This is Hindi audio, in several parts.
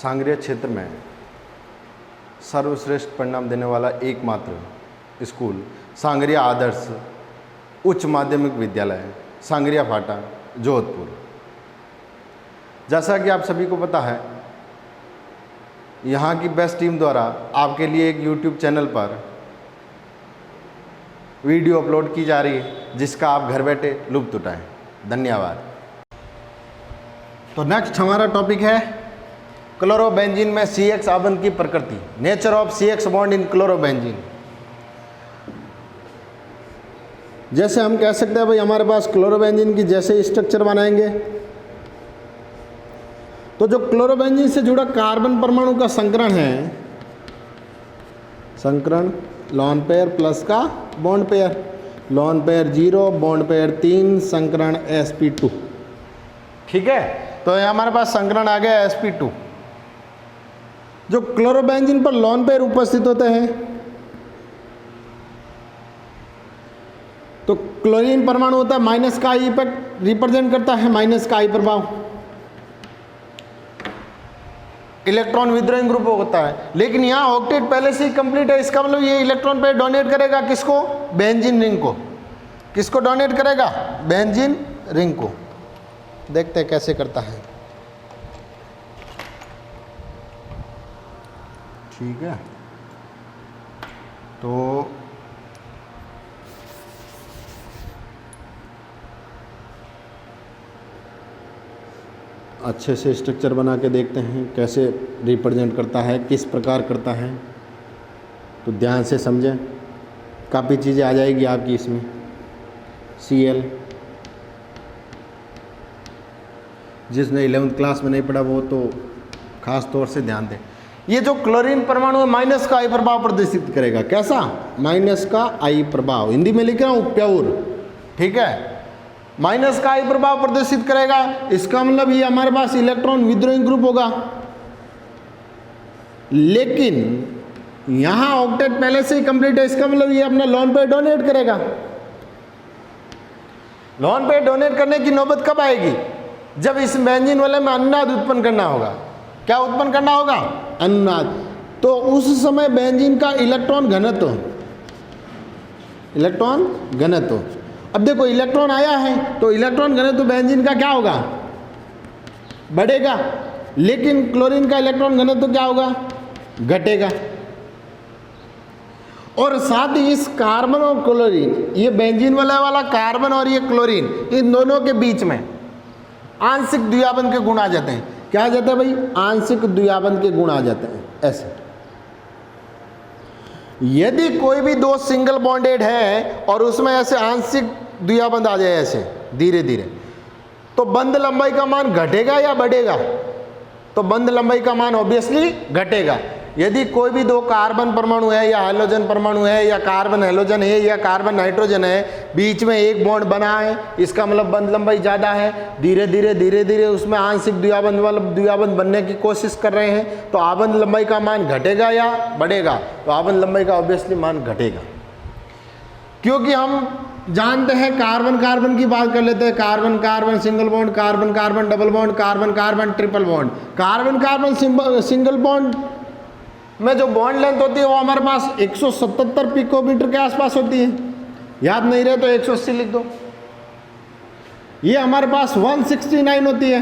सांगरिया क्षेत्र में सर्वश्रेष्ठ परिणाम देने वाला एकमात्र स्कूल सांगरिया आदर्श उच्च माध्यमिक विद्यालय सांगरिया फाटा जोधपुर। जैसा कि आप सभी को पता है, यहाँ की बेस्ट टीम द्वारा आपके लिए एक YouTube चैनल पर वीडियो अपलोड की जा रही है, जिसका आप घर बैठे लुत्फ उठाएं। धन्यवाद। तो नेक्स्ट हमारा टॉपिक है क्लोरोबेंजीन में CX आबंध की प्रकृति, nature of CX bond in chlorobenzene. जैसे हम कह सकते हैं भाई, हमारे पास क्लोरोबेंजीन की जैसे स्ट्रक्चर बनाएंगे तो जो क्लोरोबेंजीन से जुड़ा कार्बन परमाणु का संकरण है, संकरण लॉन पेयर प्लस का bond pair, lone pair 0 bond pair 3 संकरण sp2। ठीक है, तो ये हमारे पास संकरण आ गया sp2। जो क्लोरोबेंजीन पर लॉन पेयर उपस्थित होते हैं तो क्लोरीन परमाणु होता है माइनस का आई इफेक्ट रिप्रेजेंट करता है, माइनस का आई प्रभाव। इलेक्ट्रॉन विद्रोही ग्रुप होता है, लेकिन यहाँ ऑक्टेट पहले से ही कंप्लीट है। इसका मतलब ये इलेक्ट्रॉन पेयर डोनेट करेगा किसको? बेंजीन रिंग को। किसको डोनेट करेगा? बेंजीन रिंग को। देखते हैं कैसे करता है। ठीक है, तो अच्छे से स्ट्रक्चर बना के देखते हैं कैसे रिप्रेजेंट करता है, किस प्रकार करता है। तो ध्यान से समझें, काफ़ी चीज़ें आ जाएगी आपकी इसमें। Cl, जिसने 11th क्लास में नहीं पढ़ा वो तो खास तौर से ध्यान दें। ये जो क्लोरीन परमाणु है माइनस का आई प्रभाव प्रदर्शित करेगा। कैसा? माइनस का आई प्रभाव, हिंदी में लिख रहा हूँ प्योर। ठीक है, माइनस का आई प्रभाव प्रदर्शित करेगा। इसका मतलब ये हमारे पास इलेक्ट्रॉन विद्रोही ग्रुप होगा, लेकिन यहां ऑक्टेट पहले से ही कंप्लीट है। इसका मतलब ये अपना लॉन पेयर डोनेट करेगा। लॉन पेयर डोनेट करने की नौबत कब आएगी? जब इस बेंजीन वाले में अनुनाद उत्पन्न करना होगा। क्या उत्पन्न करना होगा? अनुनाद। तो उस समय बेंजीन का इलेक्ट्रॉन घनत्व, इलेक्ट्रॉन घनत्व, अब देखो इलेक्ट्रॉन आया है तो इलेक्ट्रॉन घनत्व बेंजीन का क्या होगा? बढ़ेगा। लेकिन क्लोरीन का इलेक्ट्रॉन घनत्व क्या होगा? घटेगा। और साथ ही इस कार्बन और क्लोरीन, ये बेंजीन वाला कार्बन और ये क्लोरीन, इन दोनों के बीच में आंशिक द्विआबंध के गुण आ जाते हैं। क्या आ जाता है भाई? आंशिक द्विआबंध के गुण आ जाते हैं। ऐसे यदि कोई भी दो सिंगल बॉन्डेड है और उसमें ऐसे आंशिक द्विआबंध आ जाए ऐसे धीरे धीरे, तो बंध लंबाई का मान घटेगा या बढ़ेगा? तो बंध लंबाई का मान ऑब्वियसली घटेगा। यदि कोई भी दो कार्बन परमाणु है या हाइड्रोजन परमाणु है या कार्बन हाइड्रोजन है या कार्बन नाइट्रोजन है, बीच में एक बॉन्ड बना है, इसका मतलब बंध लंबाई ज़्यादा है। धीरे धीरे उसमें आंशिक द्विआबंध बनने की कोशिश कर रहे हैं, तो आबंध लंबाई का मान घटेगा या बढ़ेगा? तो आबंध लंबाई का ऑब्वियसली मान घटेगा, क्योंकि हम जानते हैं कार्बन कार्बन की बात कर लेते हैं। Carbon carbon single bond, carbon carbon double bond, carbon carbon triple bond. Carbon carbon single bond में जो बॉन्ड लेंथ होती है वो हमारे पास 177 पिकोमीटर के आसपास होती है। याद नहीं रहे तो 180 लिख दो। ये हमारे पास 169 होती है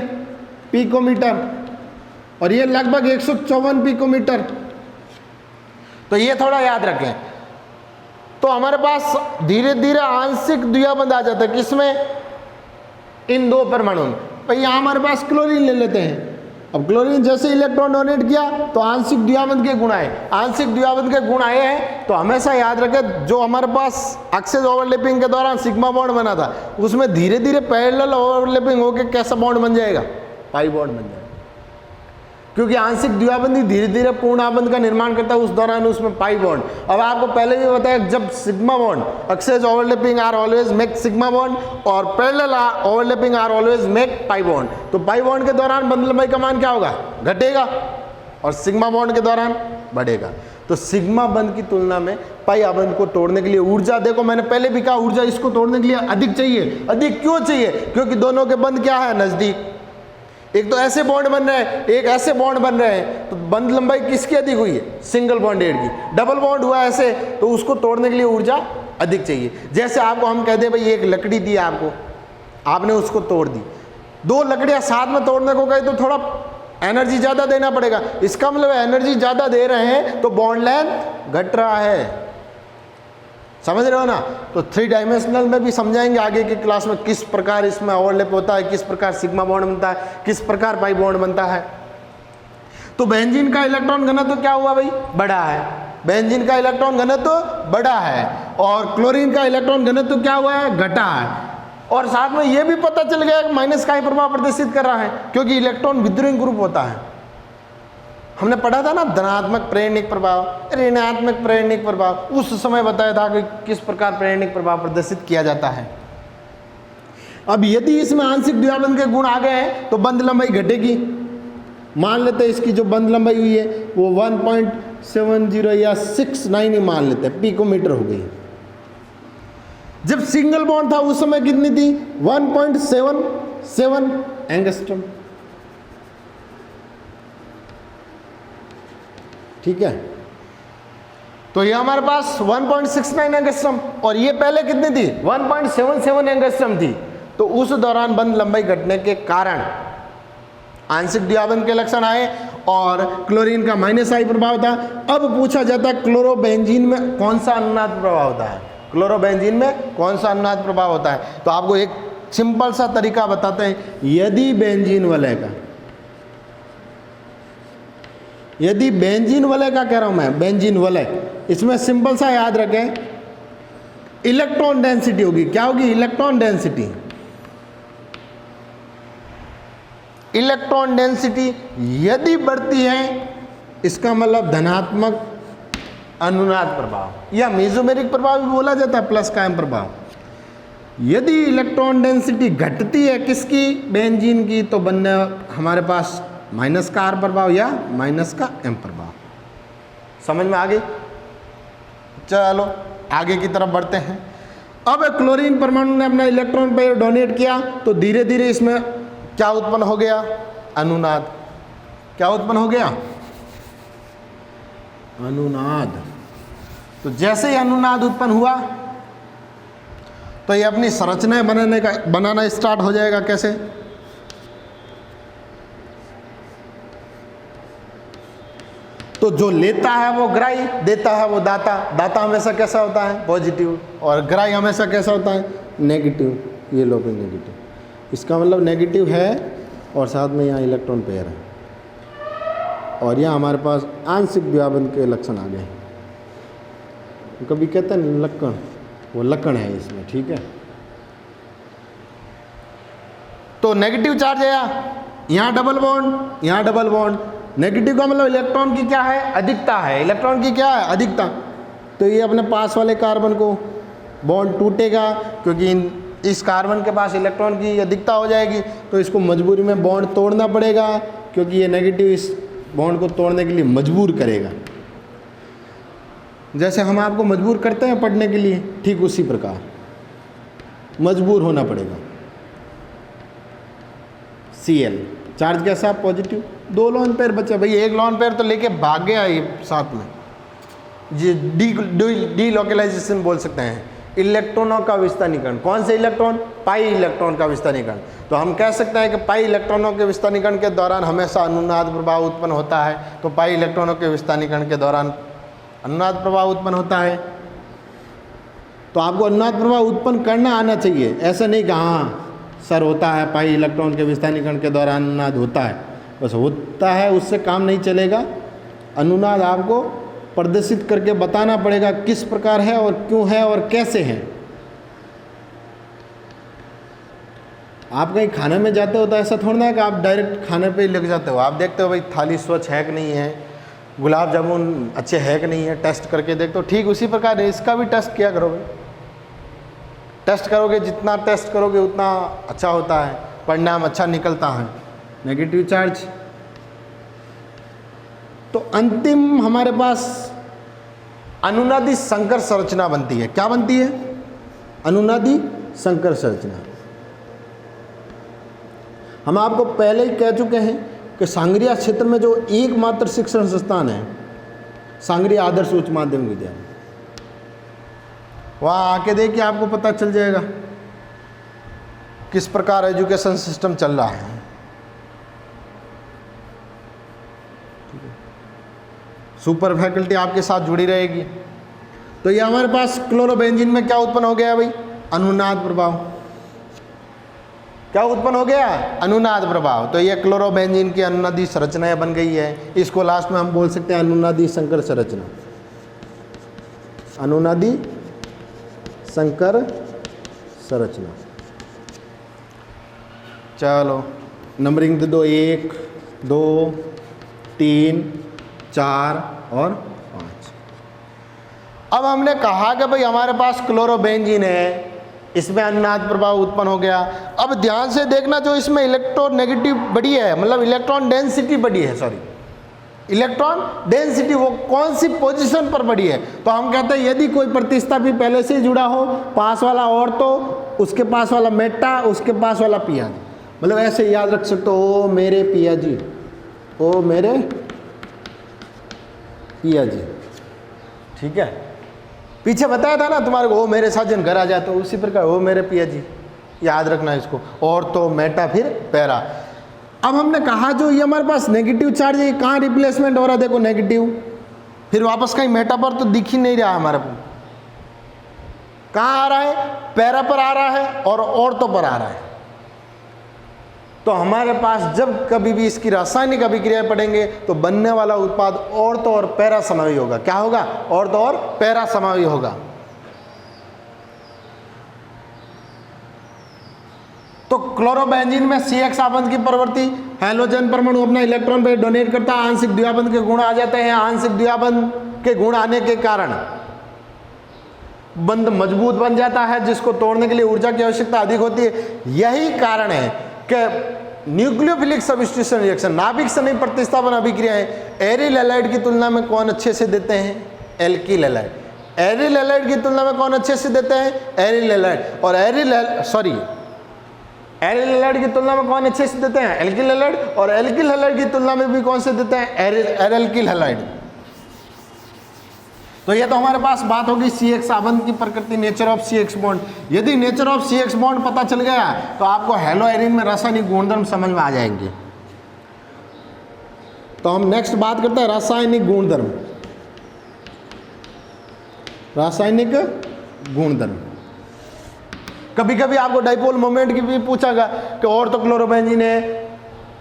पिकोमीटर, और ये लगभग 154 पिकोमीटर। तो ये थोड़ा याद रखें। तो हमारे पास धीरे धीरे आंशिक द्विआबंध आ जाता है। किसमें? इन दो परमाणु में। तो यहाँ हमारे पास क्लोरीन ले लेते हैं। अब क्लोरीन जैसे इलेक्ट्रॉन डोनेट किया तो आंशिक द्विआबंध के गुण आए। आंशिक द्विआबंध के गुण आए हैं तो हमेशा याद रखें, जो हमारे पास एक्सेस ओवरलैपिंग के दौरान सिग्मा बॉन्ड बना था, उसमें धीरे धीरे पैरेलल ओवरलैपिंग होकर कैसा बॉन्ड बन जाएगा? पाई बॉन्ड बन जाएगा। क्योंकि आंशिक द्विआबंधी धीरे धीरे पूर्ण आबंध का निर्माण करता है, उस दौरान उसमें पाई बॉन्ड। अब आपको पहले भी बताया, जब sigma bond axis overlapping are always make sigma bond और parallel overlapping are always make pi bond. तो पाई बॉन्ड के दौरान बंध लंबाई का मान क्या होगा? घटेगा, और सिग्मा बॉन्ड के दौरान बढ़ेगा। तो सिग्मा बंध की तुलना में पाई आबंध को तोड़ने के लिए ऊर्जा, देखो मैंने पहले भी कहा, ऊर्जा इसको तोड़ने के लिए अधिक चाहिए। अधिक क्यों चाहिए? क्योंकि दोनों के बंध क्या है? नजदीक। एक तो ऐसे बॉन्ड बन रहे हैं, एक ऐसे बॉन्ड बन रहे हैं, तो बंध लंबाई किसकी अधिक हुई है? सिंगल बॉन्डेड की। डबल बॉन्ड हुआ ऐसे, तो उसको तोड़ने के लिए ऊर्जा अधिक चाहिए। जैसे आपको हम कह दें भाई एक लकड़ी दी आपको, आपने उसको तोड़ दी, दो लकड़ियां साथ में तोड़ने को गए तो थोड़ा एनर्जी ज़्यादा देना पड़ेगा। इसका मतलब एनर्जी ज़्यादा दे रहे हैं तो बॉन्ड लेंथ घट रहा है। समझ रहे हो ना? तो 3 डायमेंशनल में भी समझाएंगे आगे की क्लास में किस प्रकार इसमें ओवरलैप होता है, किस प्रकार सिग्मा बॉन्ड बनता है, किस प्रकार पाई बॉन्ड बनता है। तो बेंजीन का इलेक्ट्रॉन घनत्व क्या हुआ भाई? बढ़ा है। बेंजीन का इलेक्ट्रॉन घनत्व बढ़ा है और क्लोरीन का इलेक्ट्रॉन घनत्व क्या हुआ है? घटा है। और साथ में ये भी पता चल गया कि माइनस का ही प्रभाव प्रदर्शित कर रहा है, क्योंकि इलेक्ट्रॉन विद्रोही ग्रुप होता है। हमने पढ़ा था ना धनात्मक प्रेरणिक प्रभाव, ऋणात्मक प्रेरणिक प्रभाव, उस समय बताया था कि किस प्रकार प्रेरणिक प्रभाव प्रदर्शित किया जाता है। अब यदि इसमें आंशिक द्विआबंध के गुण आ गए हैं तो बंध लंबाई घटेगी। मान लेते हैं इसकी जो बंध लंबाई हुई है वो 1.70 या 69 ही मान लेते हैं, पिकोमीटर हो गई। जब सिंगल बॉन्ड था उस समय कितनी थी? 1.77 एंगस्ट्रॉम। ठीक है, तो ये हमारे पास 1.69 एंगस्ट्रॉम और ये पहले कितनी थी? 1.77 एंगस्ट्रॉम थी। तो उस दौरान बंध लंबाई घटने के कारण आंशिक द्विआबंध के लक्षण आए और क्लोरीन का -I प्रभाव था। अब पूछा जाता है क्लोरोबेंजीन में कौन सा अनुनाद प्रभाव होता है? क्लोरोबेंजीन में कौन सा अनुनाद प्रभाव होता है? तो आपको एक सिंपल सा तरीका बताते हैं। यदि बेंजीन वलय का कह रहा हूं मैं, बेंजीन वलय, इसमें सिंपल सा याद रखें, इलेक्ट्रॉन डेंसिटी होगी। क्या होगी? Electron density. इलेक्ट्रॉन डेंसिटी यदि बढ़ती है इसका मतलब धनात्मक अनुनाद प्रभाव या मेसोमेरिक प्रभाव भी बोला जाता है, प्लस का एम प्रभाव। यदि इलेक्ट्रॉन डेंसिटी घटती है किसकी? बेंजीन की, तो बनने हमारे पास माइनस का आर प्रभाव या माइनस का एम प्रभाव। समझ में आ गई? चलो आगे की तरफ बढ़ते हैं। अब क्लोरीन परमाणु ने अपना इलेक्ट्रॉन पेयर डोनेट किया तो धीरे धीरे इसमें क्या उत्पन्न हो गया? अनुनाद। क्या उत्पन्न हो गया? अनुनाद। तो जैसे ही अनुनाद उत्पन्न हुआ तो ये अपनी संरचनाएं बनाना स्टार्ट हो जाएगा। कैसे? तो जो लेता है वो ग्राही, देता है वो दाता। दाता हमेशा कैसा होता है? पॉजिटिव, और ग्राही हमेशा कैसा होता है? नेगेटिव। ये लो पे नेगेटिव, इसका मतलब नेगेटिव है और साथ में यहाँ इलेक्ट्रॉन पेयर है और यहाँ हमारे पास आंशिक द्विआबंध के लक्षण आ गए। कभी कहते हैं लक्षण, वो लक्षण है इसमें। ठीक है, तो नेगेटिव चार्ज है, यहाँ डबल बॉन्ड, यहाँ डबल बॉन्ड। नेगेटिव का मतलब इलेक्ट्रॉन की क्या है? अधिकता है। इलेक्ट्रॉन की क्या है? अधिकता। तो ये अपने पास वाले कार्बन को बॉन्ड टूटेगा क्योंकि इस कार्बन के पास इलेक्ट्रॉन की अधिकता हो जाएगी, तो इसको मजबूरी में बॉन्ड तोड़ना पड़ेगा क्योंकि ये नेगेटिव इस बॉन्ड को तोड़ने के लिए मजबूर करेगा। जैसे हम आपको मजबूर करते हैं पढ़ने के लिए, ठीक उसी प्रकार मजबूर होना पड़ेगा। Cl चार्ज कैसा? पॉजिटिव। 2 लोन पेयर बचे भाई, 1 लोन पेयर तो लेके भाग गया ये साथ में। ये डी लोकलाइजेशन बोल सकते हैं, इलेक्ट्रॉनों का विस्थानीकरण। कौन से इलेक्ट्रॉन? पाई इलेक्ट्रॉन का विस्थानीकरण। तो हम कह सकते हैं कि पाई इलेक्ट्रॉनों के विस्थानीकरण के दौरान हमेशा अनुनाद प्रभाव उत्पन्न होता है। तो पाई इलेक्ट्रॉनों के विस्थानीकरण के दौरान अनुनाद प्रभाव उत्पन्न होता है। तो आपको अनुनाद प्रभाव उत्पन्न करना आना चाहिए। ऐसा नहीं कि हाँ सर होता है, पाई इलेक्ट्रॉन के विस्थानीकरण के दौरान अनुनाद होता है, बस होता है, उससे काम नहीं चलेगा। अनुनाद आपको प्रदर्शित करके बताना पड़ेगा किस प्रकार है और क्यों है और कैसे है। आप कहीं खाने में जाते हो तो ऐसा थोड़ा ना है कि आप डायरेक्ट खाने पे ही लग जाते हो। आप देखते हो भाई थाली स्वच्छ है कि नहीं है, गुलाब जामुन अच्छे है कि नहीं है, टेस्ट करके देखते हो। ठीक उसी प्रकार है, इसका भी टेस्ट किया करो भाई। टेस्ट करोगे, जितना टेस्ट करोगे उतना अच्छा होता है, परिणाम अच्छा निकलता है। नेगेटिव चार्ज, तो अंतिम हमारे पास अनुनादी संकर संरचना बनती है। क्या बनती है? अनुनादी संकर संरचना। हम आपको पहले ही कह चुके हैं कि सांगरिया क्षेत्र में जो एकमात्र शिक्षण संस्थान है सांगरिया आदर्श उच्च माध्यमिक विद्यालय, वहाँ आके देखिए आपको पता चल जाएगा किस प्रकार एजुकेशन सिस्टम चल रहा है। सुपर फैकल्टी आपके साथ जुड़ी रहेगी। तो ये हमारे पास क्लोरोबेंजीन में क्या उत्पन्न हो गया भाई? अनुनाद प्रभाव। क्या उत्पन्न हो गया? अनुनाद प्रभाव। तो ये क्लोरोबेंजीन की अनुनादी संरचना बन गई है। इसको लास्ट में हम बोल सकते हैं अनुनादी संकर संरचना। अनुनादी संकर संरचना। चलो नंबरिंग दे दो, 1 2 3 4 और 5। अब हमने कहा कि भाई हमारे पास क्लोरोबेंजीन है, इसमें अनुनाद प्रभाव उत्पन्न हो गया। अब ध्यान से देखना, जो इसमें इलेक्ट्रोनेगेटिव बढ़ी है, मतलब इलेक्ट्रॉन डेंसिटी बढ़ी है, सॉरी इलेक्ट्रॉन डेंसिटी, वो कौन सी पोजीशन पर बढ़ी है? तो हम कहते हैं यदि कोई प्रतिस्थापी पहले से ही जुड़ा हो, पास वाला और तो उसके पास वाला मेटा, उसके पास वाला पिया जी, मतलब ऐसे याद रख सकते हो, ओ मेरे पिया जी, ओ मेरे पिया जी, ठीक है। पीछे बताया था ना तुम्हारे को, ओ मेरे साजन घर आ जाए, तो उसी प्रकार ओ मेरे पिया जी, याद रखना इसको। और तो मेटा फिर पैरा। अब हमने कहा जो ये हमारे पास नेगेटिव चार्ज है, कहाँ रिप्लेसमेंट हो रहा है? देखो नेगेटिव, फिर वापस कहीं मेटा पर तो दिख ही नहीं रहा हमारे को। कहाँ आ रहा है? पैरा पर आ रहा है और तो पर आ रहा है। तो हमारे पास जब कभी भी इसकी रासायनिक अभिक्रिया पढ़ेंगे तो बनने वाला उत्पाद ऑर्थो और पैरा समावी होगा। क्या होगा? ऑर्थो और पैरा समावी होगा। तो क्लोरोबेंजीन में CX आबंध की प्रवृत्ति, हैलोजन परमाणु अपना इलेक्ट्रॉन पे डोनेट करता है, आंशिक द्विआबंध के गुण आ जाते हैं। आंशिक द्विआबंध के गुण आने के कारण बंध मजबूत बन जाता है, जिसको तोड़ने के लिए ऊर्जा की आवश्यकता अधिक होती है। यही कारण है कि न्यूक्लियोफिलिक सब्स्टिट्यूशन रिएक्शन, नाभिक सन्निहित प्रतिस्थापन अभिक्रियाएं एरिल हैलाइड की तुलना में कौन अच्छे से देते हैं? Alkyl halide. एरिल हैलाइड की तुलना में कौन अच्छे से देते हैं? Aryl halide. और एरिल हैलाइड की तुलना में कौन अच्छे से देते हैं? Alkyl halide. और एल्किल हैलाइड की तुलना में भी कौन से देते हैं? Alkyl halide. तो ये तो हमारे पास बात होगी CX आबंध की प्रकृति, नेचर ऑफ CX बॉन्ड। यदि नेचर ऑफ CX बॉन्ड पता चल गया तो आपको हेलोएरिन में रासायनिक गुणधर्म समझ में आ जाएंगे। तो हम नेक्स्ट बात करते हैं रासायनिक गुणधर्म। रासायनिक गुणधर्म, कभी कभी आपको डाइपोल मोमेंट की भी पूछागा कि ऑर्थोक्लोरोबेंजीन है,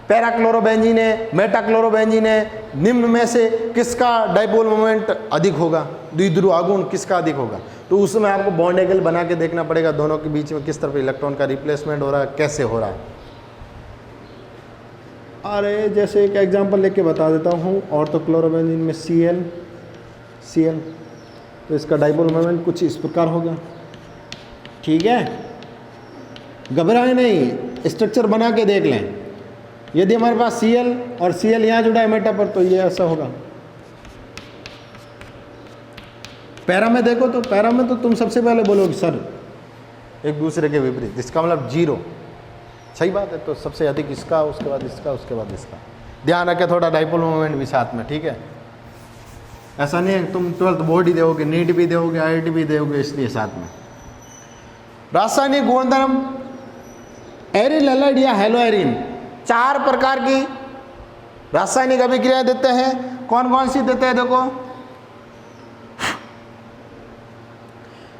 पैराक्लोरोबेंजीन है, मेटाक्लोरोबेंजीन है, निम्न में से किसका डाइपोल मोमेंट अधिक होगा? द्विध्रुव आघूर्ण किसका अधिक होगा? तो उसमें आपको बॉन्ड एंगल बना के देखना पड़ेगा, दोनों के बीच में किस तरफ इलेक्ट्रॉन का रिप्लेसमेंट हो रहा है, कैसे हो रहा है। अरे जैसे एक एग्जांपल लेके बता देता हूँ, ऑर्थोक्लोरोबेंजीन में Cl, तो इसका डाइपोल मोमेंट कुछ इस प्रकार होगा, ठीक है। घबराए नहीं, स्ट्रक्चर बना के देख लें। यदि हमारे पास Cl और Cl यहाँ जुड़ा है मेटा पर, तो ये ऐसा होगा। पैरा में देखो, तो पैरा में तो तुम सबसे पहले बोलोगे सर एक दूसरे के विपरीत, इसका मतलब 0, सही बात है। तो सबसे अधिक इसका, उसके बाद इसका, उसके बाद इसका। ध्यान रखें थोड़ा डाइपोल मोमेंट भी साथ में, ठीक है। ऐसा नहीं है तुम 12th बोर्ड ही दोगे, नीट भी दोगे, IIT भी दोगे, इसलिए साथ में। रासायनिक गुणधर्म एरिल हैलाइड या हेलोएरिन 4 प्रकार की रासायनिक अभिक्रियाएं देते हैं। कौन कौन सी देते हैं? देखो,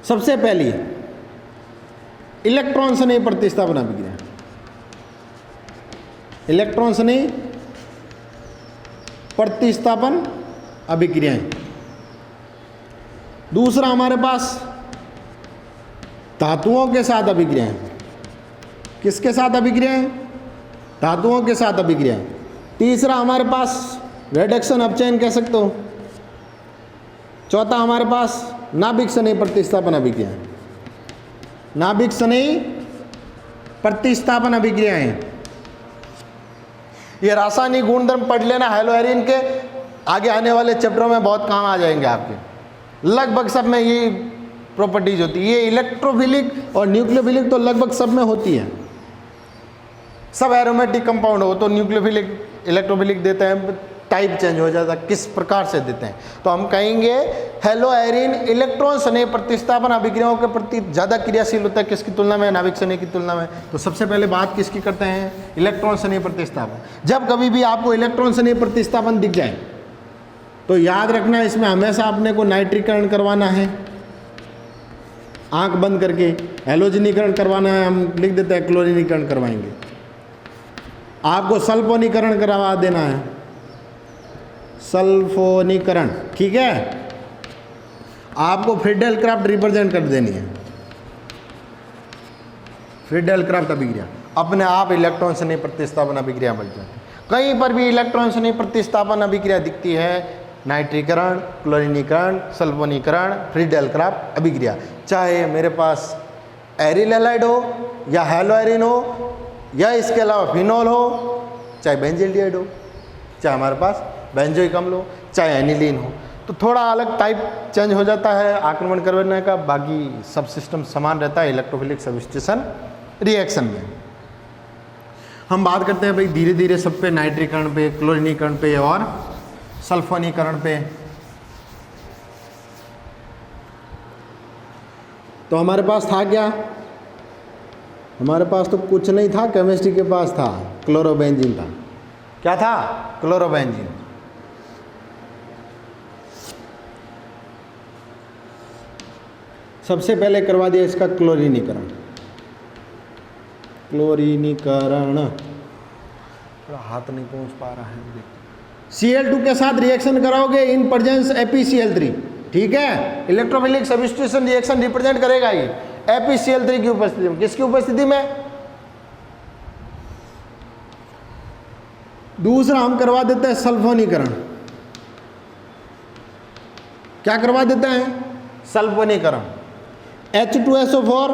सबसे पहली इलेक्ट्रॉन से नहीं प्रतिस्थापन अभिक्रिया, इलेक्ट्रॉन से नहीं प्रतिस्थापन अभिक्रियाएं। दूसरा हमारे पास धातुओं के साथ अभिक्रियाएं। किसके साथ अभिक्रियाएं? धातुओं के साथ अभिक्रियाएं। तीसरा हमारे पास रिडक्शन अपचयन कह सकते हो। चौथा हमारे पास नाभिक सन्निहित प्रतिस्थापन अभिक्रियाएं। नाभिक सन्निहित प्रतिस्थापन अभिक्रियाएं, ये रासायनिक गुणधर्म पढ़ लेना, हेलोएरिन के आगे आने वाले चैप्टरों में बहुत काम आ जाएंगे आपके। लगभग सब में ये प्रॉपर्टीज होती है। ये इलेक्ट्रोफिलिक और न्यूक्लियोफिलिक तो लगभग सब में होती है। सब एरोमेटिक कंपाउंड हो तो न्यूक्लियोफिलिक इलेक्ट्रोफिलिक देते हैं, टाइप चेंज हो जाता है, किस प्रकार से देते हैं। तो हम कहेंगे हेलोएरिन इलेक्ट्रॉन स्नेह प्रतिस्थापन अभिक्रियाओं के प्रति ज़्यादा क्रियाशील होता है किसकी तुलना में, नाभिक स्नेह की तुलना में। तो सबसे पहले बात किसकी करते हैं, इलेक्ट्रॉन स्नेह प्रतिस्थापन। जब कभी भी आपको इलेक्ट्रॉन स्नेह प्रतिस्थापन दिख जाए तो याद रखना इसमें हमेशा अपने को नाइट्रीकरण करवाना है, आंख बंद करके। हैलोजनीकरण करवाना है, हम लिख देते हैं क्लोरीनीकरण करवाएंगे। आपको सल्फोनीकरण करवा देना है, सल्फोनीकरण, ठीक है। आपको फ्रीडल क्राफ्ट रिप्रेजेंट कर देनी है, फ्रीडल क्राफ्ट अभिक्रिया अपने आप इलेक्ट्रॉन स्नेह प्रतिस्थापन अभिक्रिया बन जाती है। कहीं पर भी इलेक्ट्रॉन स्नेह प्रतिस्थापन अभिक्रिया दिखती है, नाइट्रीकरण, क्लोरीनीकरण, सल्फोनीकरण, फ्रीडल क्राफ्ट अभिक्रिया, चाहे मेरे पास एरिल हैलाइड हो या हेलोएरिन हो या इसके अलावा फिनॉल हो, चाहे बेंजिल्डिहाइड हो, चाहे हमारे पास बेंजोइक अम्ल हो, चाहे एनिलीन हो, तो थोड़ा अलग टाइप चेंज हो जाता है आक्रमण करने का, बाकी सब सिस्टम समान रहता है इलेक्ट्रोफिलिक सब्स्टिट्यूशन रिएक्शन में। हम बात करते हैं भाई धीरे धीरे सब पे, नाइट्रीकरण पे, क्लोरीनीकरण पे और सल्फोनीकरण पे। तो हमारे पास था क्या, हमारे पास तो कुछ नहीं था, केमिस्ट्री के पास था क्लोरोबेंजीन था। क्या था, क्लोरोबेंजीन। सबसे पहले करवा दिया इसका क्लोरीनीकरण, क्लोरीनीकरण, हाथ नहीं पहुंच पा रहा है। Cl2 के साथ रिएक्शन कराओगे इन प्रेजेंस FeCl3, ठीक है। इलेक्ट्रोफिलिक सब्स्टिट्यूशन रिएक्शन रिप्रेजेंट करेगा ये FeCl3 की उपस्थिति में। किसकी उपस्थिति में, दूसरा हम करवा देते हैं सल्फोनीकरण। क्या करवा देते हैं, सल्फोनीकरण। H2SO4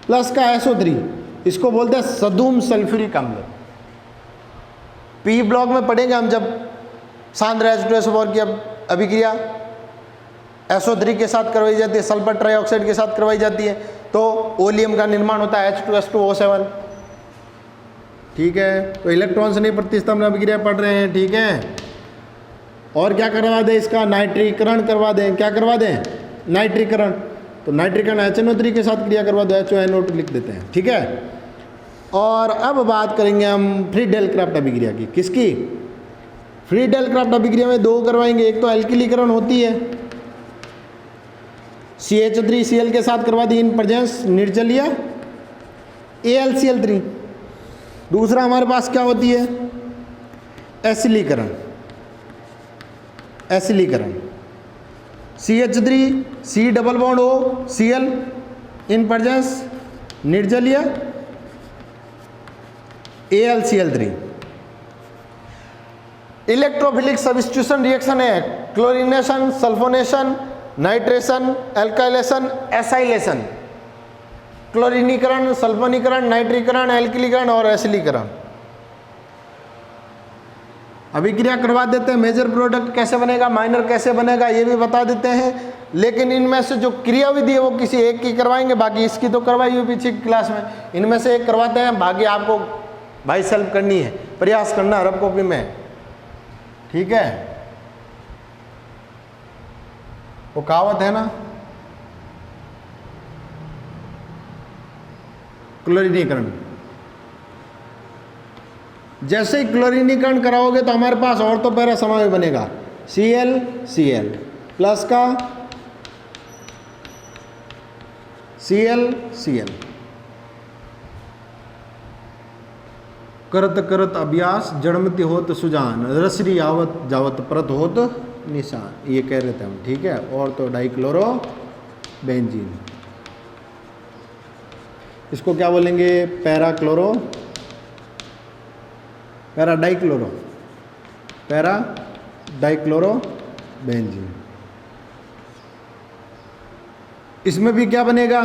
प्लस का SO3, इसको बोलते हैं सदुम सल्फ्यूरिक अम्ल। पी ब्लॉक में पढ़ेंगे हम जब सांद्र H2SO4 की अभिक्रिया SO3 के साथ करवाई जाती है, सल्फर ट्राइऑक्साइड के साथ करवाई जाती है, तो ओलियम का निर्माण होता है H2S2O7, ठीक है। तो इलेक्ट्रॉन स्नेह प्रतिस्थापन अभिक्रिया पढ़ रहे हैं, ठीक है। और क्या करवा दें, इसका नाइट्रीकरण करवा दें। क्या करवा दें, नाइट्रीकरण। तो नाइट्रीकरण HNO3 के साथ क्रिया करवा दो, HONO2 लिख देते हैं, ठीक है। और अब बात करेंगे हम फ्रीडल क्राफ्ट अभिक्रिया की। किसकी, फ्रीडल क्राफ्ट अभिक्रिया में दो करवाएंगे, एक तो एल्किलीकरण होती है, CH3Cl के साथ करवा दी इन प्रेजेंस निर्जलीय AlCl3। दूसरा हमारे पास क्या होती है, एसिलीकरण, एसिलीकरण CH3C double bond OCl in presence निर्जलीय AlCl3। इलेक्ट्रोफिलिक सब्स्टिट्यूशन रिएक्शन है chlorination, sulphonation, nitration, alkylation, acylation. क्लोरीनीकरण, सल्फोनीकरण, नाइट्रीकरण, एल्किलीकरण और एसिलीकरण अभिक्रिया करवा देते हैं। मेजर प्रोडक्ट कैसे बनेगा, माइनर कैसे बनेगा, ये भी बता देते हैं। लेकिन इनमें से जो क्रियाविधि है वो किसी एक की करवाएंगे, बाकी इसकी तो करवाई हुई पीछे क्लास में। इनमें से एक करवाते हैं, बाकी आपको भाई सेल्फ करनी है, प्रयास करना रफ कॉपी में, ठीक है। वो कहावत है ना, क्लोरीनीकरण। जैसे ही क्लोरीनीकरण कराओगे तो हमारे पास और तो पैरा समावेश बनेगा, ClCl प्लस का ClCl। करत करत अभ्यास जड़मति होत सुजान, रसरी आवत जावत परत होत निशान, ये कह रहे थे हम, ठीक है। और तो डाइक्लोरो बेंजीन, इसको क्या बोलेंगे, पैराक्लोरो, पैरा डाइक्लोरो बेंजीन। इसमें भी क्या बनेगा,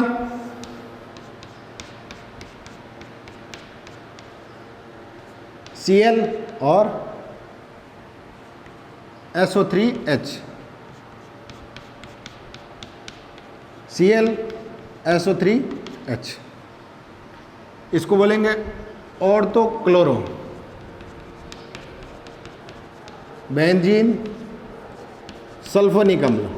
Cl और SO3H, Cl SO3H, इसको बोलेंगे ऑर्थो क्लोरो बेंजीन सल्फोनिक अम्ल,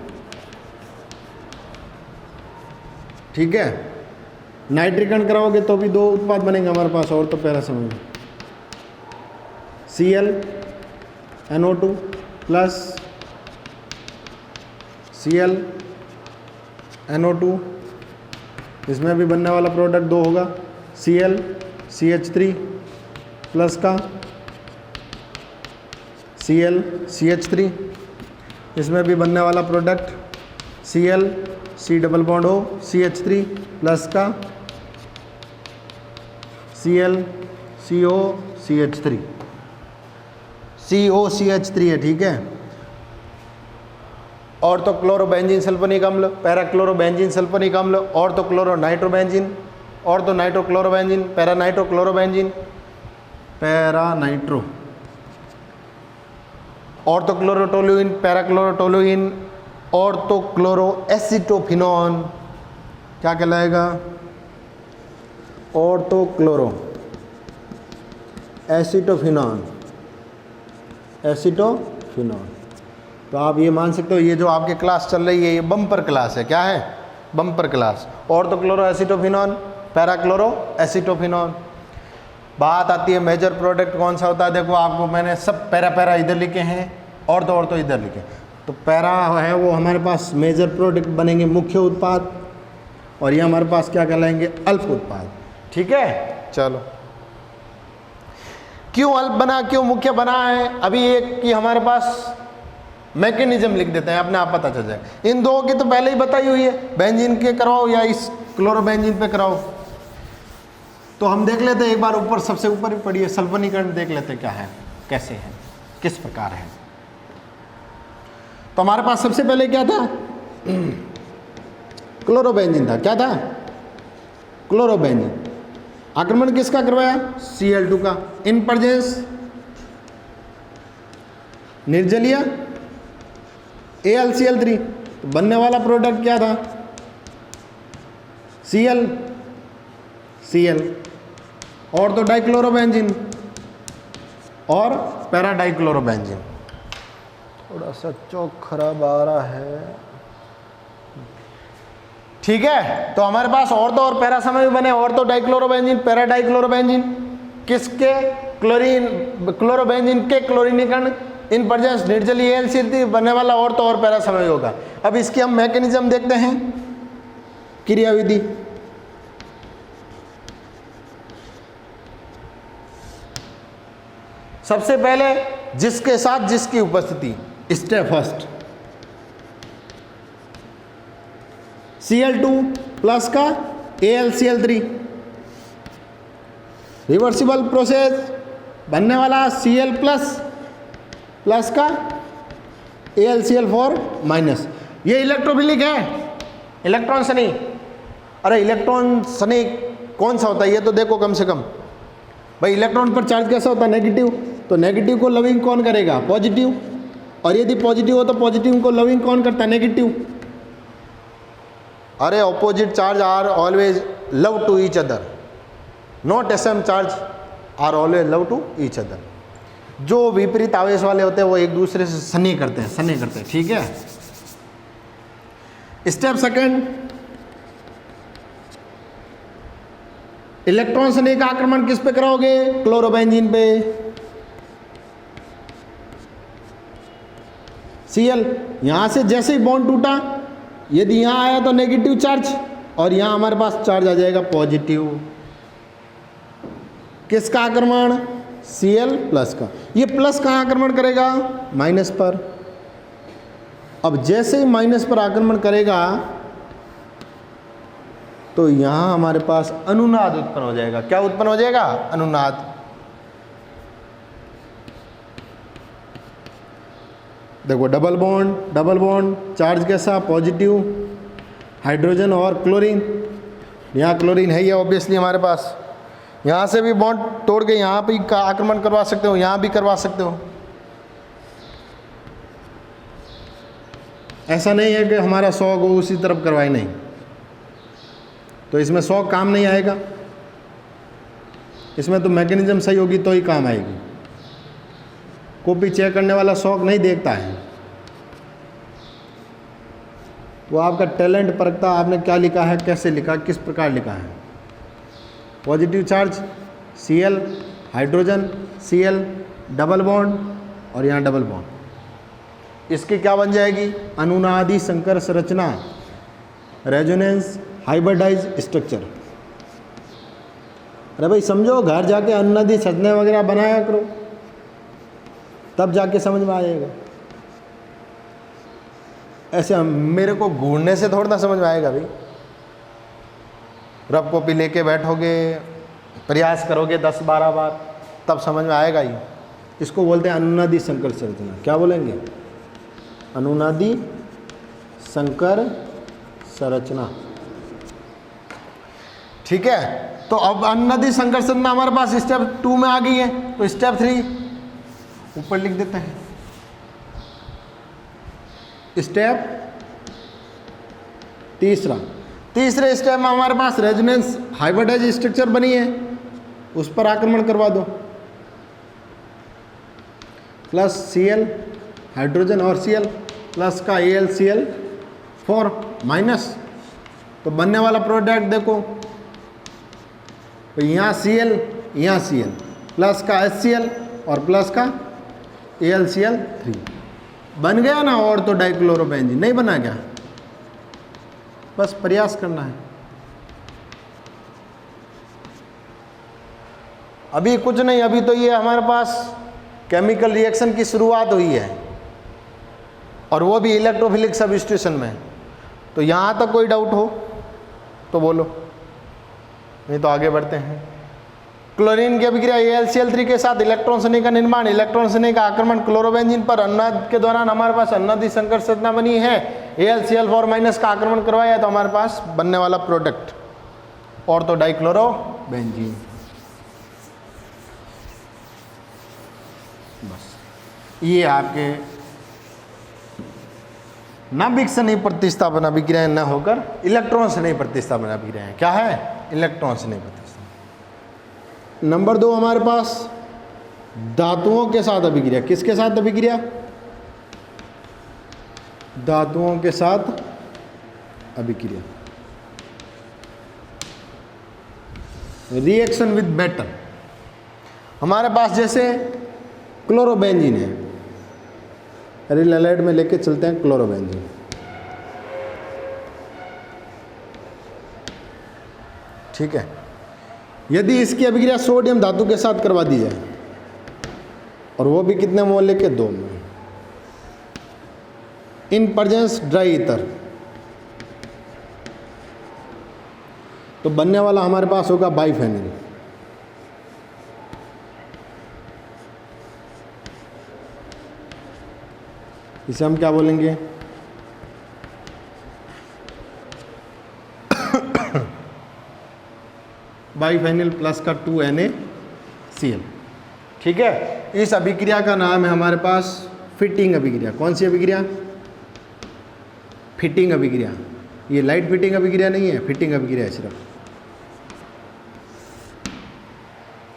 ठीक है। नाइट्रीकरण कराओगे तो भी 2 उत्पाद बनेंगे हमारे पास, और तो पैरासमूह ClNO2 प्लस ClNO2, इसमें भी बनने वाला प्रोडक्ट 2 होगा, ClCH3 प्लस का ClCH3, इसमें भी बनने वाला प्रोडक्ट C डबल बॉन्ड हो CH3 प्लस का ClCOCH3 COCH3 है, ठीक है। ऑर्थोक्लोरोबेंजीन सल्फोनिक अम्ल, पैराक्लोरोबेंजीन सल्फोनिक अम्ल, orthochloro nitrobenzene, ortho nitrochlorobenzene, para nitrochlorobenzene, para nitro, orthochlorotoluene, parachlorotoluene, orthochloro acetophenone, क्या कहलाएगा? Orthochloro acetophenone, acetophenone. तो आप ये मान सकते हो ये जो आपकी क्लास चल रही है ये बम्पर क्लास है। क्या है? Bumper class. Orthochloro acetophenone, parachloro acetophenone. बात आती है मेजर प्रोडक्ट कौन सा होता है। देखो आपको मैंने सब पैरा इधर लिखे हैं, ऑर्थो इधर लिखे। तो पैरा है वो हमारे पास मेजर प्रोडक्ट बनेंगे, मुख्य उत्पाद, और ये हमारे पास क्या कहलाएंगे? अल्प उत्पाद। ठीक है, चलो। क्यों अल्प बना, क्यों मुख्य बना है? अभी एक की हमारे पास मैकेनिज्म लिख देते हैं, अपने आप पता चल जाए। इन दो की तो पहले ही बताई हुई है, बेंजीन के कराओ या इस क्लोरोबेंजीन पे कराओ। तो हम देख लेते हैं एक बार, ऊपर सबसे ऊपर ही पढ़िए, सल्फनीकरण देख लेते हैं क्या है, कैसे है, किस प्रकार है। तो हमारे पास सबसे पहले क्या था? क्लोरोबेंजीन था। क्या था? क्लोरोबेंजीन। आक्रमण किसका करवाया? Cl2 का। इन प्रेजेंस निर्जलीय AlCl3। तो बनने वाला प्रोडक्ट क्या था? Cl और तो डाइक्लोरोबेंजीन और पैराडाइक्लोरोबेंजीन। थोड़ा सा चौक खराब आ रहा है, ठीक है। तो हमारे पास ऑर्थो और पैरा समय बने, ऑर्थो डाइक्लोरोबेंजीन, पैरा डाइक्लोरोबेंजीन। किसके? क्लोरोबेंजीन के क्लोरीनीकरण इन प्रेजेंस निर्जलीय AlCl3 बनने वाला ऑर्थो और पैरा समय होगा। अब इसकी हम मैकेनिज्म देखते हैं, क्रियाविधि। सबसे पहले जिसके साथ जिसकी उपस्थिति, स्टेप फर्स्ट, Cl2 प्लस का AlCl3, रिवर्सिबल प्रोसेस, बनने वाला Cl प्लस का AlCl4 माइनस। ये इलेक्ट्रोफिलिक है, इलेक्ट्रॉन सनी। अरे इलेक्ट्रॉन सनी कौन सा होता है ये तो देखो कम से कम भाई। इलेक्ट्रॉन पर चार्ज कैसा होता है? नेगेटिव। तो नेगेटिव को लविंग कौन करेगा? पॉजिटिव। और यदि पॉजिटिव हो तो पॉजिटिव को लविंग कौन करता है? नेगेटिव। अरे opposite charge are always love to each other, not SM charge are always love to each other. जो विपरीत आवेश वाले होते हैं वो एक दूसरे से सने करते हैं, ठीक है। स्टेप सेकंड, इलेक्ट्रॉन सने का आक्रमण किस पे कराओगे? क्लोरोबेंजीन पे। Cl यहां से जैसे ही बॉन्ड टूटा, यदि यहां आया तो नेगेटिव चार्ज और यहां हमारे पास चार्ज आ जाएगा पॉजिटिव। किसका आक्रमण? Cl प्लस का। ये प्लस कहां आक्रमण करेगा? माइनस पर। अब जैसे ही माइनस पर आक्रमण करेगा तो यहां हमारे पास अनुनाद उत्पन्न हो जाएगा। क्या उत्पन्न हो जाएगा? अनुनाद। देखो डबल बॉन्ड, चार्ज कैसा? पॉजिटिव। हाइड्रोजन और क्लोरीन, यहाँ क्लोरीन है ही ऑब्वियसली हमारे पास। यहाँ से भी बॉन्ड तोड़ के यहाँ भी का आक्रमण करवा सकते हो, यहाँ भी करवा सकते हो। ऐसा नहीं है कि हमारा 100 को उसी तरफ करवाए, नहीं। तो इसमें 100 काम नहीं आएगा। इसमें तो मैकेनिज्म सही होगी तो ही काम आएगी। कॉपी चेक करने वाला शौक नहीं देखता है, वो आपका टैलेंट परखता है, आपने क्या लिखा है, कैसे लिखा, किस प्रकार लिखा है। Positive charge Cl, hydrogen Cl, double bond और यहाँ डबल बॉन्ड, इसकी क्या बन जाएगी, अनुनादी संकर संरचना, रेजोनेंस हाइब्रिडाइज स्ट्रक्चर। अरे भाई समझो, घर जाके अनुनादी संरचना वगैरह बनाया करो, तब जाके समझ में आएगा। ऐसे मेरे को घूरने से थोड़ा ना समझ में आएगा भाई। रफ कॉपी लेके बैठोगे, प्रयास करोगे 10-12 बार, तब समझ में आएगा ही। इसको बोलते हैं अनुनादी संकर संरचना। क्या बोलेंगे, अनुनादी संकर संरचना। ठीक है, तो अब अनुनादी संकर संरचना हमारे पास स्टेप 2 में आ गई है, तो स्टेप 3 ऊपर लिख देते हैं। स्टेप तीसरे स्टेप में हमारे पास रेजोनेंस हाइब्रिडाइज स्ट्रक्चर बनी है, उस पर आक्रमण करवा दो। प्लस Cl हाइड्रोजन और Cl प्लस का AlCl4 माइनस, तो बनने वाला प्रोडक्ट देखो, तो यहाँ Cl यहाँ Cl प्लस का HCl और प्लस का AlCl3 बन गया ना। और तो डाइक्लोरोबेंजीन नहीं बना क्या, बस प्रयास करना है। अभी कुछ नहीं, अभी तो ये हमारे पास केमिकल रिएक्शन की शुरुआत हुई है, और वो भी इलेक्ट्रोफिलिक सब्स्टिट्यूशन में। तो यहाँ तक कोई डाउट हो तो बोलो, नहीं तो आगे बढ़ते हैं। क्लोरीन की अभिक्रिया AlCl3 के साथ इलेक्ट्रॉन संधि का निर्माण, इलेक्ट्रॉन संधि का आक्रमण क्लोरोबेंजीन पर। अनुनाद के दौरान हमारे पास अनुनादी संकर संरचना बनी है, AlCl4 माइनस का आक्रमण करवाया, तो हमारे पास बनने वाला प्रोडक्ट और तो डाइक्लोरोबेंजीन। बस ये आपके नाभिक से नहीं प्रतिस्थापन अभिक्रियाएं न होकर इलेक्ट्रॉन से नहीं प्रतिस्थापन अभिक्रियाएं। क्या है, इलेक्ट्रॉन से नहीं प्रतिस्थापन। नंबर 2 हमारे पास धातुओं के साथ अभिक्रिया। किसके साथ अभिक्रिया, धातुओं के साथ अभिक्रिया। Reaction with metal. हमारे पास जैसे क्लोरोबेंजीन है, एरिल हैलाइड में लेके चलते हैं क्लोरोबेंजीन। ठीक है, यदि इसकी अभिक्रिया सोडियम धातु के साथ करवा दी जाए, और वो भी कितने मोल लेके, 2 मोल, इन प्रेजेंस ड्राई ईथर, तो बनने वाला हमारे पास होगा बाइफेनिल। इसे हम क्या बोलेंगे, बाइफेनिल प्लस का 2NaCl। ठीक है, इस अभिक्रिया का नाम है हमारे पास फिटिंग अभिक्रिया। कौन सी अभिक्रिया, फिटिंग अभिक्रिया। ये लाइट फिटिंग अभिक्रिया नहीं है, फिटिंग अभिक्रिया है सिर्फ।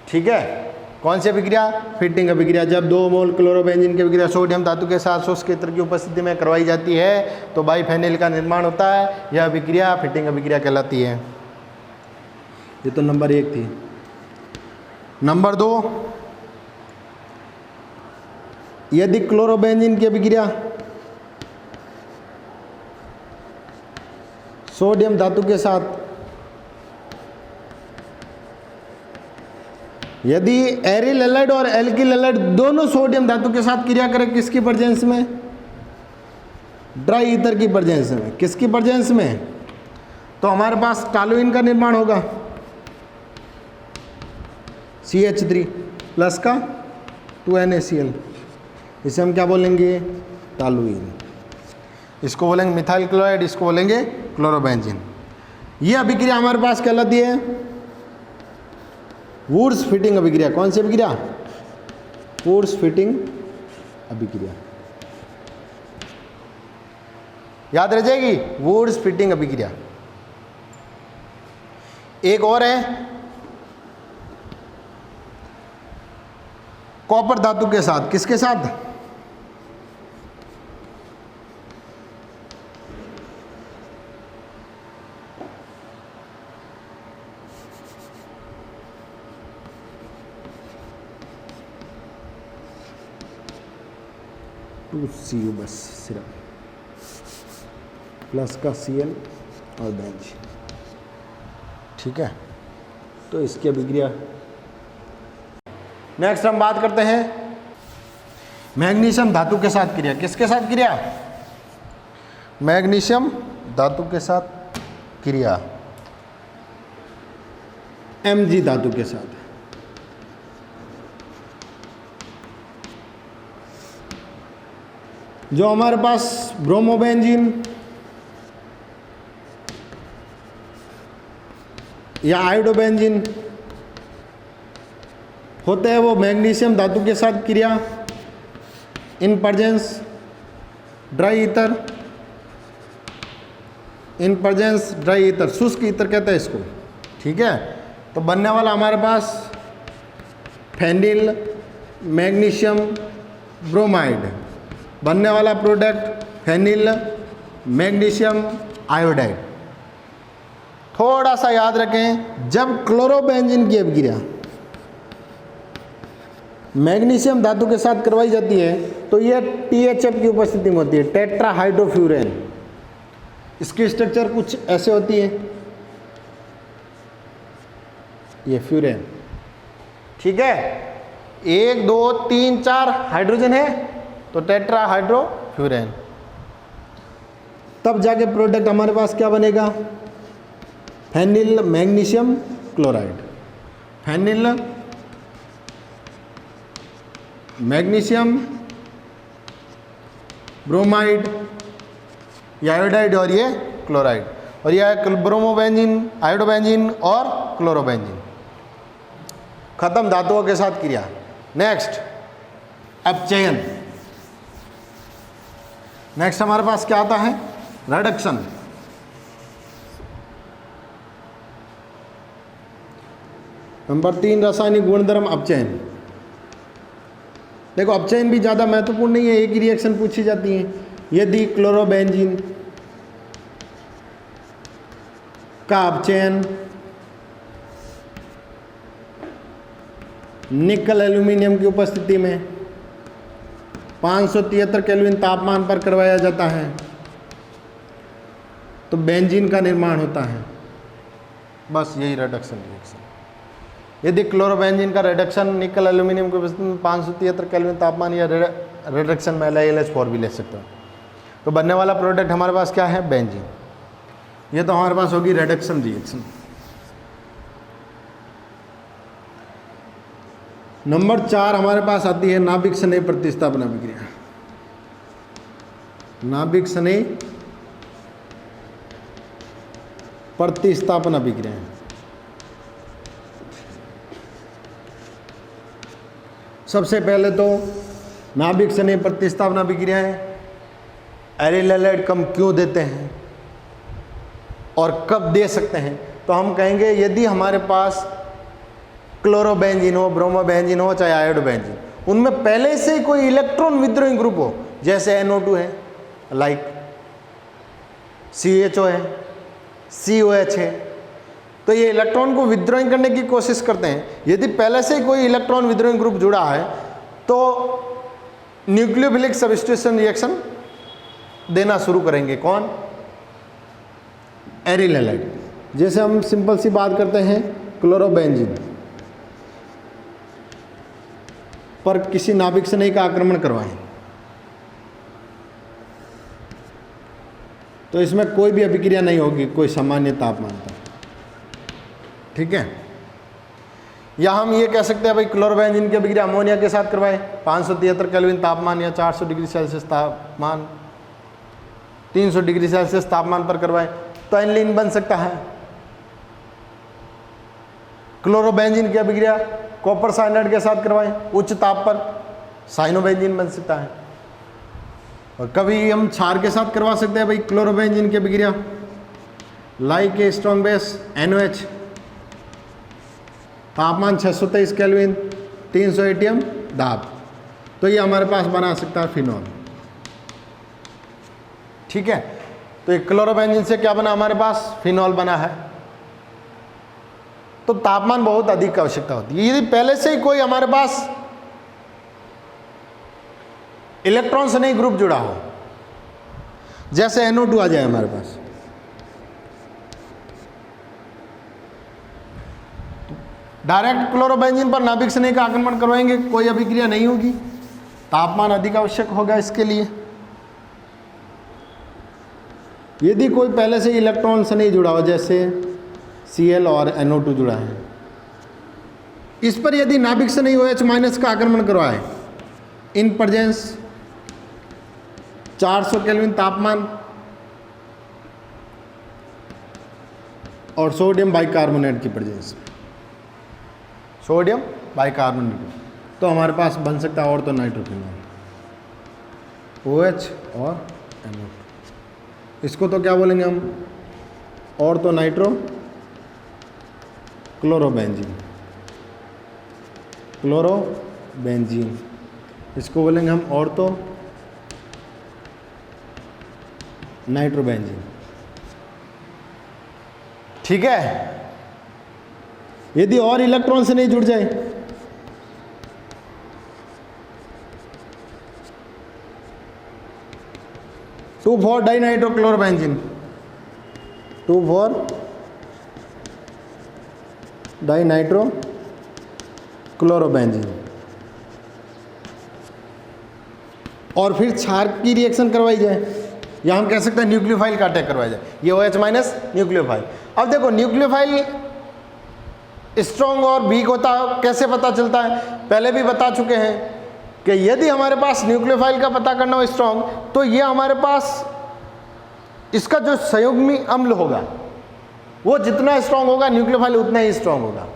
ठीक है, कौन सी अभिक्रिया, फिटिंग अभिक्रिया। जब 2 मोल क्लोरोबेंजीन की अभिक्रिया सोडियम धातु के साथ शुष्क ईथर की उपस्थिति में करवाई जाती है तो बाइफेनिल का निर्माण होता है। यह अभिक्रिया फिटिंग अभिक्रिया कहलाती है। ये तो नंबर 1 थी। नंबर 2, यदि क्लोरोबेंजीन की अभिक्रिया सोडियम धातु के साथ, यदि एरिल हैलाइड और एल्किल हैलाइड दोनों सोडियम धातु के साथ क्रिया करें, किसकी प्रेजेंस में, ड्राई ईथर की प्रेजेंस में। किसकी प्रेजेंस में, तो हमारे पास टॉलुइन का निर्माण होगा, CH3 प्लस का 2NaCl। इसे हम क्या बोलेंगे, टॉलुइन। इसको बोलेंगे मिथाइल क्लोराइड, इसको बोलेंगे क्लोरोबेंजीन। ये अभिक्रिया हमारे पास कहलाती है वुड्स फिटिंग अभिक्रिया। कौन सी अभिक्रिया, वुड्स फिटिंग अभिक्रिया। याद रह जाएगी, वुड्स फिटिंग अभिक्रिया। एक और है कॉपर धातु के साथ, किसके साथ? Cu बस सिर्फ प्लस का Cl और बेंजीन, ठीक है। तो इसकी अभिक्रिया। नेक्स्ट हम बात करते हैं मैग्नीशियम धातु के साथ क्रिया। किसके साथ क्रिया? मैग्नीशियम धातु के साथ क्रिया, Mg धातु के साथ। जो हमारे पास ब्रोमोबेंजीन या आयोडोबेंजीन होते हैं वो मैग्नीशियम धातु के साथ क्रिया in presence dry ether, in presence dry ether, शुष्क ईथर कहते हैं इसको, ठीक है। तो बनने वाला हमारे पास फेनिल मैग्नीशियम ब्रोमाइड, बनने वाला प्रोडक्ट फेनिल मैग्नीशियम आयोडाइड। थोड़ा सा याद रखें, जब क्लोरोबेंजीन की अभिक्रिया मैग्नीशियम धातु के साथ करवाई जाती है तो यह THF की उपस्थिति में होती है, टेट्राहाइड्रोफ्यूरेन। इसकी स्ट्रक्चर कुछ ऐसे होती है, ये फ्यूरेन, ठीक है। 1 2 3 4 हाइड्रोजन है तो टेट्राहाइड्रोफ्यूरेन। तब जाके प्रोडक्ट हमारे पास क्या बनेगा? Phenyl magnesium chloride, phenyl magnesium bromide, ये आयोडाइड और ये क्लोराइड, और यह ब्रोमोबेंजीन, आयोडोबेंजीन और क्लोरोबेंजीन। खत्म धातुओं के साथ क्रिया। नेक्स्ट अपचयन। नेक्स्ट हमारे पास क्या आता है? रिडक्शन। नंबर 3 रासायनिक गुणधर्म अपचयन। देखो अपचयन भी ज़्यादा महत्वपूर्ण नहीं है, एक ही रिएक्शन पूछी जाती है। यदि क्लोरोबेंजीन का अपचयन निकल एल्यूमिनियम की उपस्थिति में 573 केल्विन तापमान पर करवाया जाता है तो बेंजीन का निर्माण होता है। बस यही रिडक्शन रिएक्शन। यदि क्लोरोबेंजीन का रिडक्शन निकल एल्यूमिनियम की उपस्थिति में 573 केल्विन तापमान, या रिडक्शन में LiLH4 भी ले सकते हो। तो बनने वाला प्रोडक्ट हमारे पास क्या है? बेंजीन। ये तो हमारे पास होगी रिडक्शन रिएक्शन। नंबर 4 हमारे पास आती है नाभिक स्नेह प्रतिस्थापन अभिक्रिया। नाभिक स्नेह प्रतिस्थापन अभिक्रिया। सबसे पहले तो नाभिक स्नेह प्रतिस्थापन अभिक्रिया है, एरिल हैलाइड कम क्यों देते हैं और कब दे सकते हैं? तो हम कहेंगे यदि हमारे पास क्लोरोबेंजीन हो, ब्रोमोबेंजीन हो, चाहे आयोडोबेंजीन, उनमें पहले से ही कोई इलेक्ट्रॉन विद्रोही ग्रुप हो, जैसे NO2 है, लाइक CHO है, COH है, तो ये इलेक्ट्रॉन को विद्रोही करने की कोशिश करते हैं। यदि पहले से ही कोई इलेक्ट्रॉन विद्रोही ग्रुप जुड़ा है तो न्यूक्लियोफिलिक सब्स्टिट्यूशन रिएक्शन देना शुरू करेंगे। कौन? Aryl halide. जैसे हम सिंपल सी बात करते हैं, क्लोरोबेंजीन पर किसी नाभिक स्नेह का आक्रमण करवाएं तो इसमें कोई भी अभिक्रिया नहीं होगी कोई सामान्य तापमान पर, ठीक है। या हम ये कह सकते हैं भाई क्लोरोबेंजीन की अभिक्रिया अमोनिया के साथ करवाएं 573 केल्विन तापमान या 400 डिग्री सेल्सियस तापमान, 300 डिग्री सेल्सियस तापमान पर करवाएं तो एनिलीन बन सकता है। क्लोरोबेंजीन की अभिक्रिया कॉपर साइनाइड के साथ करवाएं उच्च ताप पर, साइनोबेंजीन बन सकता है। और कभी हम क्षार के साथ करवा सकते हैं भाई क्लोरोबेंजीन की अभिक्रिया, like a strong base NOH, तापमान 623 केल्विन, 300 ATM दाब, तो ये हमारे पास बना सकता है फिनॉल। ठीक है, तो एक क्लोरोबेंजीन से क्या बना हमारे पास, फिनॉल बना है। तो तापमान बहुत अधिक की आवश्यकता होती है। यदि पहले से ही कोई हमारे पास इलेक्ट्रॉन से नहीं ग्रुप जुड़ा हो, जैसे NO2 आ जाए हमारे पास, डायरेक्ट क्लोरोबेंजीन पर नाभिक स्नेह का आक्रमण करवाएंगे, कोई अभिक्रिया नहीं होगी, तापमान अधिक आवश्यक होगा इसके लिए। यदि कोई पहले से इलेक्ट्रॉन से नहीं जुड़ा हो, जैसे Cl और NO2 जुड़ा है, इस पर यदि नाभिक से नहीं OH- का आक्रमण करवाए, इन प्रेजेंस 400 केल्विन तापमान और सोडियम बाइकार्बोनेट की प्रेजेंस, सोडियम बाइकार्बोनेट, तो हमारे पास बन सकता है और तो नाइट्रोफिनॉल, OH और NO2। इसको तो क्या बोलेंगे हम, और तो नाइट्रो क्लोरोबेंजीन, क्लोरोबेंजीन, इसको बोलेंगे हम और तो नाइट्रोबेंजीन। ठीक है, यदि और इलेक्ट्रॉन से नहीं जुड़ जाए, टू फॉर डाइनाइट्रोक्लोरोबेंजीन, 2,4 डाइनाइट्रोक्लोरोबेंजीन, और फिर क्षार की रिएक्शन करवाई जाए, या हम कह सकते हैं न्यूक्लियोफाइल का अटैक करवाया जाए, ये OH- न्यूक्लियोफाइल। अब देखो न्यूक्लियोफाइल स्ट्रॉन्ग और वीक होता है, कैसे पता चलता है, पहले भी बता चुके हैं कि यदि हमारे पास न्यूक्लियोफाइल का पता करना हो स्ट्रॉन्ग, तो ये हमारे पास इसका जो संयुग्मी अम्ल होगा वो जितना स्ट्रॉन्ग होगा, न्यूक्लियोफाइल उतना ही स्ट्रॉन्ग होगा।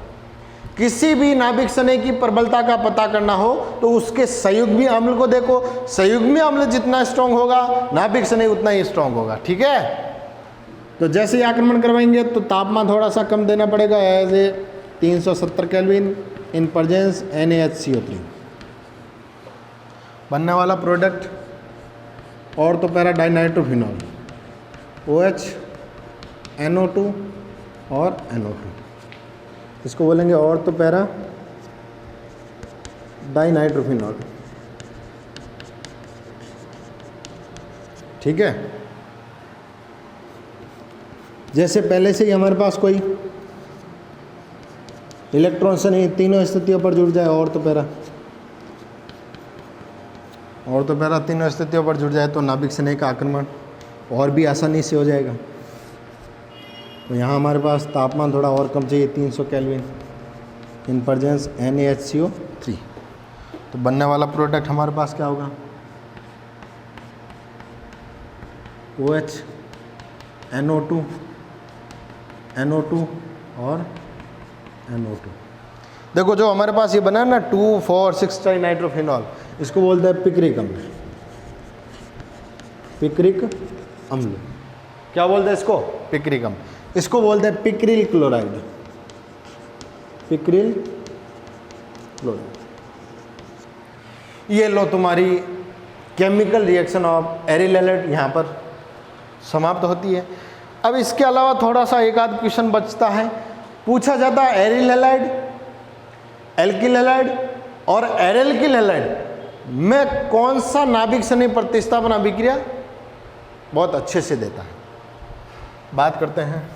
किसी भी नाभिक स्नेह की प्रबलता का पता करना हो तो उसके संयुग्मी अम्ल को देखो, संयुग्मी अम्ल जितना स्ट्रॉन्ग होगा, नाभिक स्नेह उतना ही स्ट्रॉन्ग होगा। ठीक है, तो जैसे ही आक्रमण करवाएंगे तो तापमान थोड़ा सा कम देना पड़ेगा, as a 370 kelvin in presence NaHCO3। बनने वाला प्रोडक्ट और तो पैरा डाइनाइट्रोफिनॉल, OH NO2 और NO2, इसको बोलेंगे और तो पैरा डाइनाइट्रोफिनॉल। ठीक है, जैसे पहले से ही हमारे पास कोई इलेक्ट्रॉन से नहीं तीनों स्थितियों पर जुड़ जाए, और तो पैरा तीनों स्थितियों पर जुड़ जाए, तो नाभिक स्नेह का आक्रमण और भी आसानी से हो जाएगा। तो यहाँ हमारे पास तापमान थोड़ा और कम चाहिए, 300 केल्विन इन प्रेजेंस NaHCO3। तो बनने वाला प्रोडक्ट हमारे पास क्या होगा, OH NO2 और NO2। देखो जो हमारे पास ये बना है ना 2,4,6 डाइनाइट्रोफिनॉल, इसको बोलते हैं पिक्रिक अम्ल। पिक्रिक अम्ल क्या बोलते हैं इसको, पिक्रिक अम्ल। इसको बोलते हैं पिक्रिल क्लोराइड, पिक्रिल क्लोराइड। ये लो तुम्हारी chemical reaction of aryl halide यहाँ पर समाप्त होती है। अब इसके अलावा थोड़ा सा एक आध क्वेश्चन बचता है, पूछा जाता है एरिल हैलाइड, एल्किल हैलाइड और एरेल्किल हैलाइड में कौन सा नाभिक स्नेह प्रतिस्थापन अभिक्रिया बहुत अच्छे से देता है। बात करते हैं,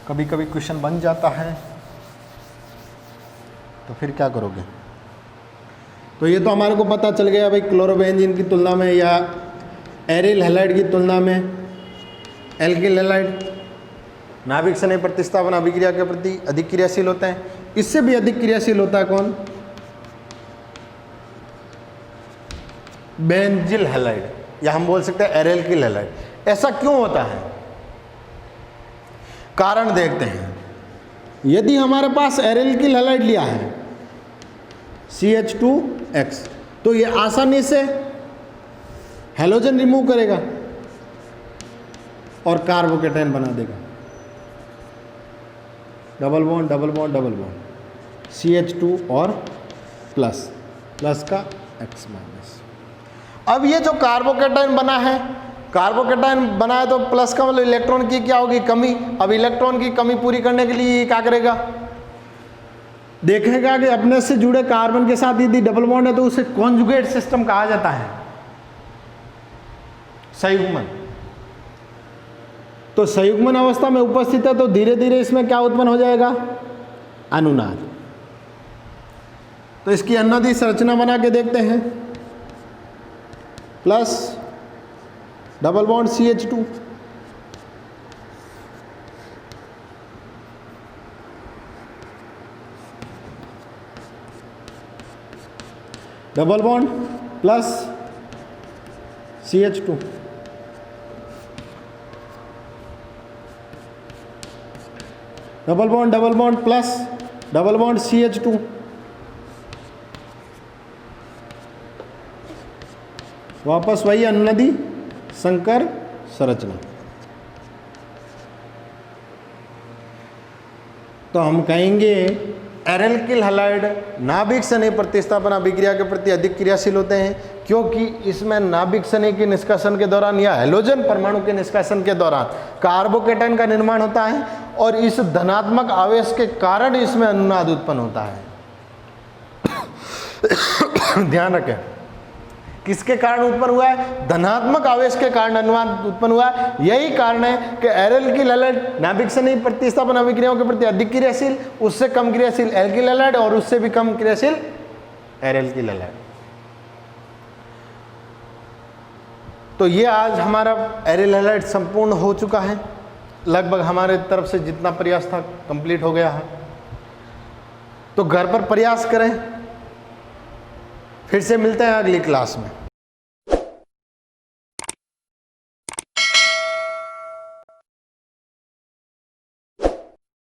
कभी कभी क्वेश्चन बन जाता है तो फिर क्या करोगे। तो ये तो हमारे को पता चल गया भाई, क्लोरोबेंजीन की तुलना में या एरिल हैलाइड की तुलना में एल्किल हैलाइड नाभिक स्नेह प्रतिस्थापन अभिक्रिया के प्रति अधिक क्रियाशील होता है। इससे भी अधिक क्रियाशील होता है कौन, बेंजिल हैलाइड, या हम बोल सकते हैं एरेल्किल हैलाइड। ऐसा क्यों होता है, कारण देखते हैं। यदि हमारे पास एरेल्किल हैलाइड लिया है CH2X, तो ये आसानी से हैलोजन रिमूव करेगा और कार्बोकेटायन बना देगा, double bond double bond double bond. CH2 और प्लस का X माइनस। अब ये जो कार्बोकेटाइन बना है, कार्बोकेटाइन बना है तो प्लस का मतलब इलेक्ट्रॉन की क्या होगी, कमी। अब इलेक्ट्रॉन की कमी पूरी करने के लिए क्या करेगा, देखेगा कि अपने से जुड़े कार्बन के साथ यदि डबल बॉन्ड है तो उसे कॉन्जुगेट सिस्टम कहा जाता है, संयुग्मन। तो संयुग्मन अवस्था में उपस्थित है तो धीरे धीरे इसमें क्या उत्पन्न हो जाएगा, अनुनाद। तो इसकी अनुनादी संरचना बना के देखते हैं, plus double bond CH2, double bond plus CH2, double bond plus double bond CH2, वापस वही अनुनदी संकर संरचना। तो हम कहेंगे एल्किल हैलाइड नाभिक सने प्रतिस्थापन अभिक्रिया के प्रति अधिक क्रियाशील होते हैं, क्योंकि इसमें नाभिक सने के निष्कासन के दौरान या हैलोजन परमाणु के निष्कासन के दौरान कार्बोकेटाइन का निर्माण होता है और इस धनात्मक आवेश के कारण इसमें अनुनाद उत्पन्न होता है। ध्यान रखें, किसके कारण उत्पन्न हुआ है, धनात्मक आवेश के कारण अनुनाद उत्पन्न हुआ है। यही कारण है कि एल्किल हैलाइड नाभिक सने प्रतिस्थापन अभिक्रियाओं के प्रति अधिक क्रियाशील, उससे कम क्रियाशील एल्किल हैलाइड और उससे भी कम क्रियाशील एल्किल हैलाइड। तो ये आज हमारा एरिल हैलाइड संपूर्ण हो चुका है, लगभग हमारे तरफ से जितना प्रयास था कंप्लीट हो गया है। तो घर पर प्रयास करें, फिर से मिलते हैं अगली क्लास में।